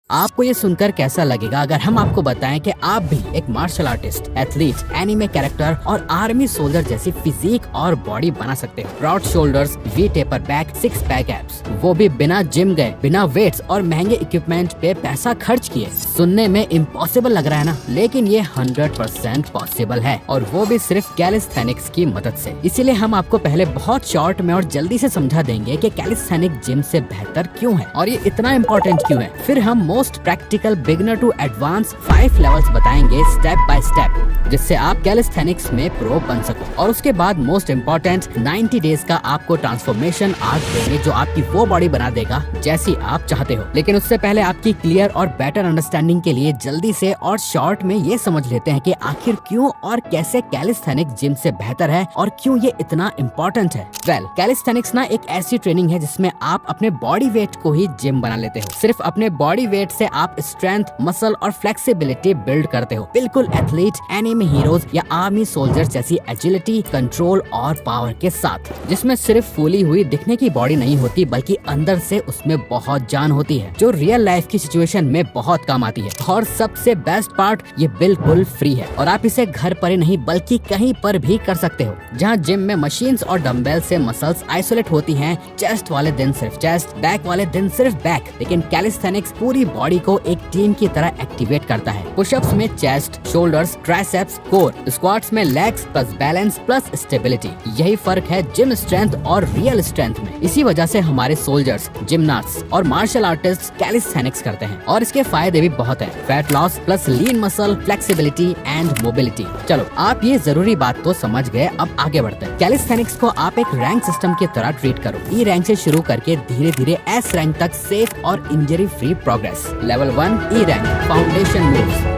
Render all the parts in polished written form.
आपको ये सुनकर कैसा लगेगा अगर हम आपको बताएं कि आप भी एक martial artist, athlete, anime character और आर्मी सोल्जर जैसी फिजिक और बॉडी बना सकते हो। Broad shoulders, V taper back, 6 pack abs, वो भी बिना जिम गए, बिना वेट्स और महंगे इक्विपमेंट पे पैसा खर्च किए। सुनने में इम्पॉसिबल लग रहा है ना, लेकिन ये 100% पॉसिबल है, और वो भी सिर्फ कैलिस्थेनिक्स की मदद से। इसीलिए हम आपको पहले बहुत शॉर्ट में और जल्दी से समझा देंगे कि कैलिस्थेनिक जिम से बेहतर क्यों है और ये इतना इम्पोर्टेंट क्यों है। फिर हम most practical beginner to advance 5 levels बताएंगे स्टेप बाय स्टेप, जिससे आप कैलिस्थेनिक्स में प्रो बन सको। और उसके बाद मोस्ट इम्पोर्टेंट 90 डेज का आपको ट्रांसफॉर्मेशन आर्क देंगे, जो आपकी वो बॉडी बना देगा जैसी आप चाहते हो। लेकिन उससे पहले आपकी क्लियर और बेटर अंडरस्टैंडिंग के लिए जल्दी से और शॉर्ट में ये समझ लेते हैं कि आखिर क्यों और कैसे कैलिस्थेनिक जिम से बेहतर है और क्यों ये इतना इम्पोर्टेंट है। कैलिस्थेनिक्स ना एक ऐसी ट्रेनिंग है जिसमें आप अपने बॉडी वेट को ही जिम बना लेते हो। सिर्फ अपने बॉडी वेट से आप स्ट्रेंथ, मसल और फ्लेक्सिबिलिटी बिल्ड करते हो, बिल्कुल एथलीट, एनिमे हीरोज या आर्मी सोल्जर्स जैसी एजिलिटी, कंट्रोल और पावर के साथ, जिसमें सिर्फ फूली हुई दिखने की बॉडी नहीं होती बल्कि अंदर से उसमें बहुत जान होती है, जो रियल लाइफ की सिचुएशन में बहुत काम आती है। और सबसे बेस्ट पार्ट, ये बिल्कुल फ्री है और आप इसे घर पर ही नहीं बल्कि कहीं पर भी कर सकते हो। जहाँ जिम में मशीन्स और डंबेल से मसल्स आइसोलेट होती हैं, चेस्ट वाले दिन सिर्फ चेस्ट, बैक वाले दिन सिर्फ बैक, लेकिन कैलिस्थेनिक्स पूरी बॉडी को एक टीम की तरह एक्टिवेट करता है। पुशअप्स में chest, shoulders, triceps, core, squats में legs plus balance plus stability. यही फर्क है जिम स्ट्रेंथ और रियल स्ट्रेंथ में। इसी वजह से हमारे सोल्जर्स, जिमनास्ट और मार्शल आर्टिस्ट कैलिस्थेनिक्स करते हैं, और इसके फायदे भी बहुत हैं। Fat loss plus lean muscle, flexibility and mobility. चलो, आप ये जरूरी बात तो समझ गए, अब आगे बढ़ते हैं। कैलिस्थेनिक्स को आप एक रैंक सिस्टम की तरह ट्रीट करो। ई रैंक से शुरू करके धीरे धीरे एस रैंक तक सेफ और injury free progress. Level 1 E rank, foundation moves.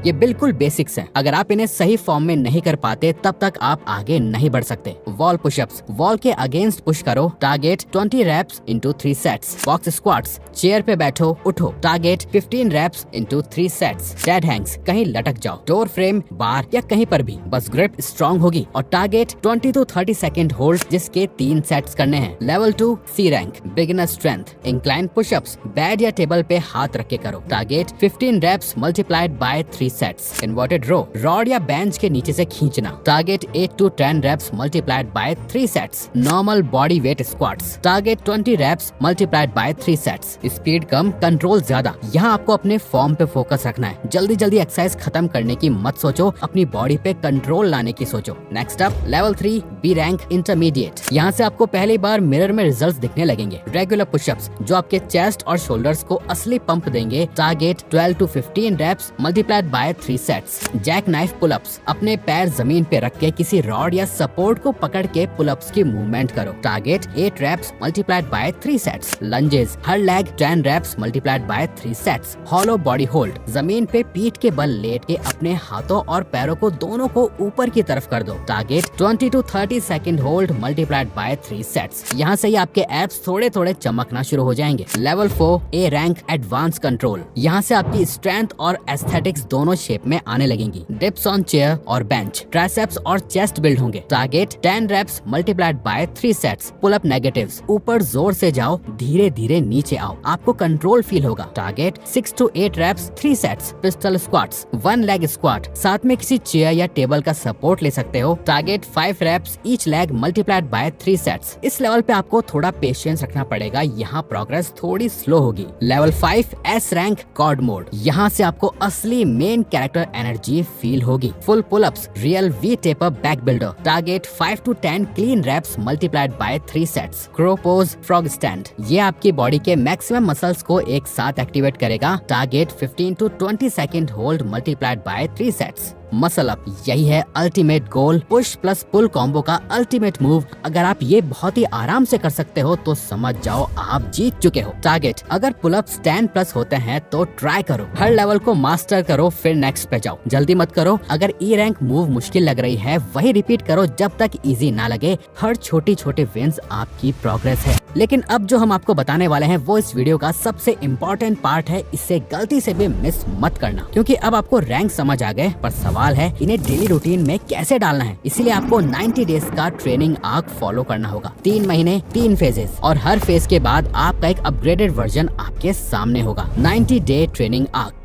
ये बिल्कुल बेसिक्स हैं। अगर आप इन्हें सही फॉर्म में नहीं कर पाते तब तक आप आगे नहीं बढ़ सकते। वॉल पुशअप्स, वॉल के अगेंस्ट पुश करो, target 20 reps into 3 sets. Box squats, chair पे बैठो, उठो, target 15 reps into 3 sets. Dead hangs, कहीं लटक जाओ, डोर फ्रेम, बार या कहीं पर भी, बस ग्रिप स्ट्रॉन्ग होगी, और टारगेट 20 to 30 सेकंड होल्ड, जिसके 3 सेट्स करने हैं। Level 2 C rank, beginner strength, incline pushups, bed या टेबल पे हाथ रख के करो, target 15 reps multiplied by 3 sets. Inverted row, rod या बेंच के नीचे से खींचना, target 8 to 10 reps multiplied by 3 sets. Normal body weight squats, target 20 reps multiplied by 3 sets. Speed कम, कंट्रोल ज्यादा। यहाँ आपको अपने फॉर्म पे फोकस रखना है। जल्दी जल्दी एक्सरसाइज खत्म करने की मत सोचो, अपनी बॉडी पे कंट्रोल लाने की सोचो। Next up level 3 B rank, intermediate. यहाँ से आपको पहली बार मिरर में रिजल्ट्स दिखने लगेंगे। रेगुलर पुशअप्स, जो आपके चेस्ट और शोल्डर्स को असली पंप देंगे, target 12 to 15 reps multiplied by 3 sets. Jack knife pullups, अपने पैर जमीन पे रख के किसी रॉड या सपोर्ट को पकड़ के पुलअप्स की मूवमेंट करो, target 8 reps multiplied by 3 sets. Lunges, हर leg 10 reps multiplied by 3 sets. Hollow body hold, जमीन पे पीठ के बल लेट के अपने हाथों और पैरों को दोनों को ऊपर की तरफ कर दो, target 20 to 30 second hold multiplied by 3 sets. यहाँ से ही आपके एब्स थोड़े थोड़े चमकना शुरू हो जाएंगे। Level 4 A rank, advance control. यहाँ से आपकी स्ट्रेंथ और एस्थेटिक्स दोनों शेप में आने लगेंगी। डिप्स ऑन चेयर और बेंच, ट्राइसेप्स और चेस्ट बिल्ड होंगे, target 10 reps multiplied by 3 sets. Pull up negatives, ऊपर जोर से जाओ, धीरे धीरे नीचे आओ, आपको कंट्रोल फील होगा, target 6 to 8 reps 3 sets. Pistol squats, 1 leg squat, साथ में किसी चेयर या टेबल का सपोर्ट ले सकते हो, target 5 reps each leg multiplied by 3 sets. इस लेवल पे आपको थोड़ा पेशेंस रखना पड़ेगा, यहाँ प्रोग्रेस थोड़ी स्लो होगी। Level 5 S rank, god mode. यहाँ से आपको असली मेन कैरेक्टर एनर्जी फील होगी। Full pullups, real V taper back builder, target 5 to 10 clean reps multiplied by 3 sets. Crow pose, frog stand, ये आपकी बॉडी के मैक्सिमम मसल्स को एक साथ एक्टिवेट करेगा, target 15 to 20 second hold multiplied by 3 sets. Muscle up, यही है ultimate goal, push plus पुल combo का अल्टीमेट मूव। अगर आप ये बहुत ही आराम से कर सकते हो तो समझ जाओ आप जीत चुके हो। टारगेट, अगर पुल अप 10 प्लस होते हैं तो ट्राई करो, हर लेवल को मास्टर करो, फिर नेक्स्ट पे जाओ। जल्दी मत करो, अगर ई रैंक मूव मुश्किल लग रही है वही रिपीट करो जब तक इजी ना लगे। हर छोटी छोटी विंस आपकी प्रोग्रेस है। लेकिन अब जो हम आपको बताने वाले हैं वो इस वीडियो का सबसे इम्पोर्टेंट पार्ट है, इससे गलती से भी मिस मत करना, क्योंकि अब आपको रैंक समझ आ गए, पर सवाल सवाल है इन्हें डेली रूटीन में कैसे डालना है। इसीलिए आपको 90 डेज का ट्रेनिंग आर्क फॉलो करना होगा। 3 महीने 3 फेजेस और हर फेज के बाद आपका एक अपग्रेडेड वर्जन आपके सामने होगा। 90 day training arc.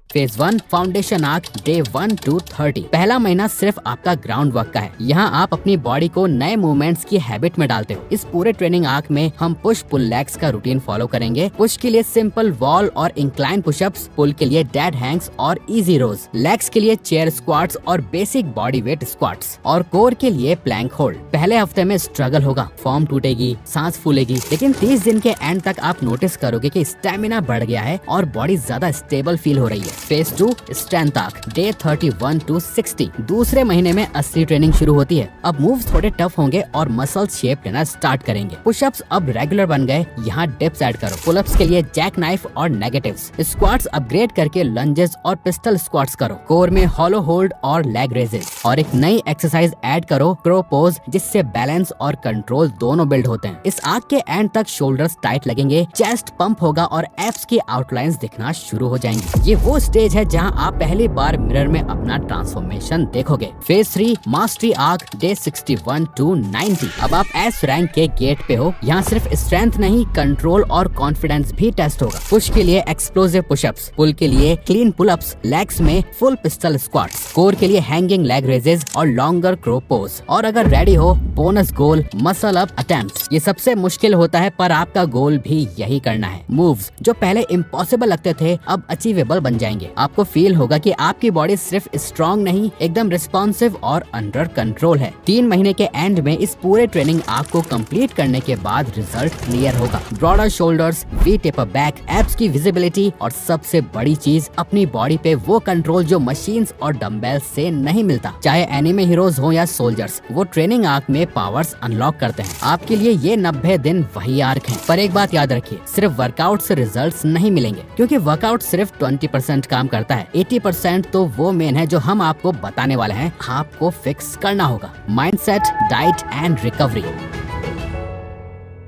Phase 1 foundation arc day 1 to 30। पहला महीना सिर्फ आपका ग्राउंड वर्क का है। यहाँ आप अपनी बॉडी को नए मूवमेंट्स की हैबिट में डालते हो। इस पूरे ट्रेनिंग आर्क में हम पुश पुल लेग्स का रूटीन फॉलो करेंगे। पुश के लिए सिंपल वॉल और इंक्लाइन पुशअप्स, पुल के लिए डेड हैंग्स और इजी रोज, लेग्स के लिए चेयर स्क्वाट्स और बेसिक बॉडी वेट स्क्वाट्स, और कोर के लिए प्लैंक होल्ड। पहले हफ्ते में स्ट्रगल होगा, फॉर्म टूटेगी, सांस फूलेगी, लेकिन 30 दिन के एंड तक आप नोटिस करोगे कि स्टेमिना बढ़ गया है और बॉडी ज्यादा स्टेबल फील हो रही है। Phase 2 strength arc day 31 to 60। दूसरे महीने में असली ट्रेनिंग शुरू होती है। अब मूव्स थोड़े टफ होंगे और मसल शेप लेना स्टार्ट करेंगे। पुशअप्स अब रेगुलर बन गए, यहाँ डिप्स ऐड करो। पुलअप्स के लिए जैक नाइफ और नेगेटिव्स। स्क्वाट्स अपग्रेड करके लंजेस और पिस्टल स्क्वाट्स करो। कोर में हॉलो होल्ड और लेग रेजेस, और एक नई एक्सरसाइज ऐड करो, क्रो पोज, जिससे बैलेंस और कंट्रोल दोनों बिल्ड होते हैं। इस आर्क के एंड तक शोल्डर्स टाइट लगेंगे, चेस्ट पंप होगा और एब्स की आउटलाइंस दिखना शुरू हो जाएंगी। ये वो स्टेज है जहां आप पहली बार मिरर में अपना ट्रांसफॉर्मेशन देखोगे। Phase 3 mastery arc day 61 to 90। अब आप एस रैंक के गेट पे हो। यहाँ सिर्फ स्ट्रेंथ नहीं, कंट्रोल और कॉन्फिडेंस भी टेस्ट होगा। पुश के लिए एक्सप्लोसिव पुशअप्स, पुल के लिए क्लीन पुलअप्स, लेग्स में फुल पिस्टल स्क्वाट्स, कोर के लिए हैंगिंग लेग रेजेस और लॉन्गर क्रो पोज। और अगर रेडी हो, बोनस गोल मसल अप अटेम्प्ट्स। ये सबसे मुश्किल होता है, पर आपका गोल भी यही करना है। मूव्स जो पहले इम्पॉसिबल लगते थे अब अचीवेबल बन जाएंगे। आपको फील होगा कि आपकी बॉडी सिर्फ स्ट्रॉन्ग नहीं, एकदम रिस्पॉन्सिव और अंडर कंट्रोल है। 3 महीने के एंड में इस पूरे ट्रेनिंग आर्क को कंप्लीट करने के बाद रिजल्ट क्लियर होगा। Broader shoulders, V taper back, abs की विजिबिलिटी और सबसे बड़ी चीज, अपनी बॉडी पे वो कंट्रोल जो मशीन्स और डंबेल्स से नहीं मिलता। चाहे एनिमे हीरोज हो या सोल्जर्स, वो ट्रेनिंग आर्क में पावर्स अनलॉक करते हैं। आपके लिए ये 90 दिन वही आर्क है। पर एक बात याद रखिए, सिर्फ वर्कआउट से रिजल्ट्स नहीं मिलेंगे, क्योंकि वर्कआउट सिर्फ 20% काम करता है। 80% तो वो मेन है जो हम आपको बताने वाले हैं। आपको फिक्स करना होगा। Mindset, diet and recovery.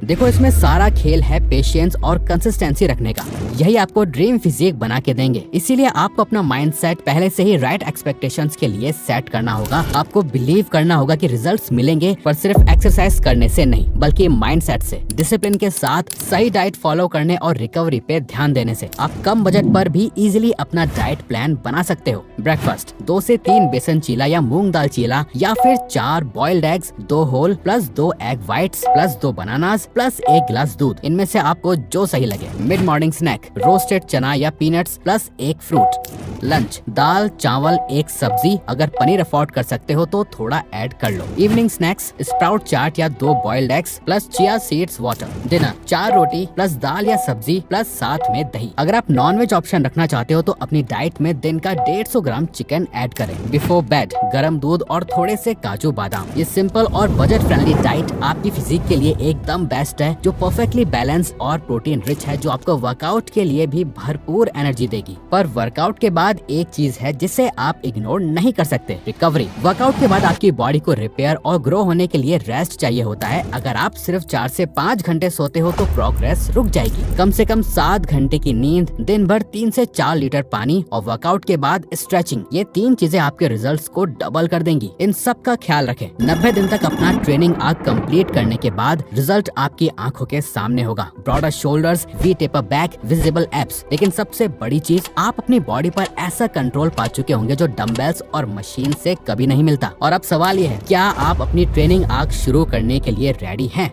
देखो, इसमें सारा खेल है पेशेंस और कंसिस्टेंसी रखने का। यही आपको ड्रीम फिजिक बना के देंगे। इसीलिए आपको अपना माइंडसेट पहले से ही राइट एक्सपेक्टेशंस के लिए सेट करना होगा। आपको बिलीव करना होगा कि रिजल्ट्स मिलेंगे, पर सिर्फ एक्सरसाइज करने से नहीं, बल्कि माइंडसेट से, डिसिप्लिन के साथ, सही डाइट फॉलो करने और रिकवरी पे ध्यान देने से आप कम बजट पर भी इजीली अपना डाइट प्लान बना सकते हो। ब्रेकफास्ट 2 से 3 बेसन चीला या मूंग दाल चीला, या फिर 4 boiled eggs, 2 whole plus 2 egg whites plus 2 bananas plus 1 गिलास दूध। इनमें से आपको जो सही लगे। मिड मॉर्निंग स्नैक रोस्टेड चना या पीनट्स प्लस 1 फ्रूट। लंच दाल चावल 1 सब्जी, अगर पनीर अफोर्ड कर सकते हो तो थोड़ा ऐड कर लो। इवनिंग स्नैक्स स्प्राउट चाट या 2 boiled eggs plus chia seeds water. Dinner 4 रोटी प्लस दाल या सब्जी प्लस साथ में दही। अगर आप नॉनवेज ऑप्शन रखना चाहते हो तो अपनी डाइट में दिन का 150 ग्राम चिकन ऐड करें। बिफोर बेड गर्म दूध और थोड़े से काजू बादाम। ये सिंपल और बजट फ्रेंडली डाइट आपकी फिजिक के लिए एकदम बेस्ट है, जो परफेक्टली बैलेंस और प्रोटीन रिच है, जो आपको वर्कआउट के लिए भी भरपूर एनर्जी देगी। पर वर्कआउट के बाद एक चीज है जिसे आप इग्नोर नहीं कर सकते, रिकवरी। वर्कआउट के बाद आपकी बॉडी को रिपेयर और ग्रो होने के लिए रेस्ट चाहिए होता है। अगर आप सिर्फ 4 से 5 घंटे सोते हो तो प्रोग्रेस रुक जाएगी। कम से कम 7 घंटे की नींद, दिन भर 3 से 4 लीटर पानी और वर्कआउट के बाद स्ट्रेचिंग, ये 3 चीजें आपके रिजल्ट्स को डबल कर देंगी। इन सब का ख्याल रखें। 90 दिन तक अपना ट्रेनिंग आर्क कंप्लीट करने के बाद रिजल्ट आपकी आंखों के सामने होगा। Broader shoulders, V taper back, visible abs. लेकिन सबसे बड़ी चीज, आप अपनी बॉडी पर ऐसा कंट्रोल पा चुके होंगे जो डंबल्स और मशीन से कभी नहीं मिलता। और अब सवाल ये है, क्या आप अपनी ट्रेनिंग आर्क शुरू करने के लिए रेडी हैं?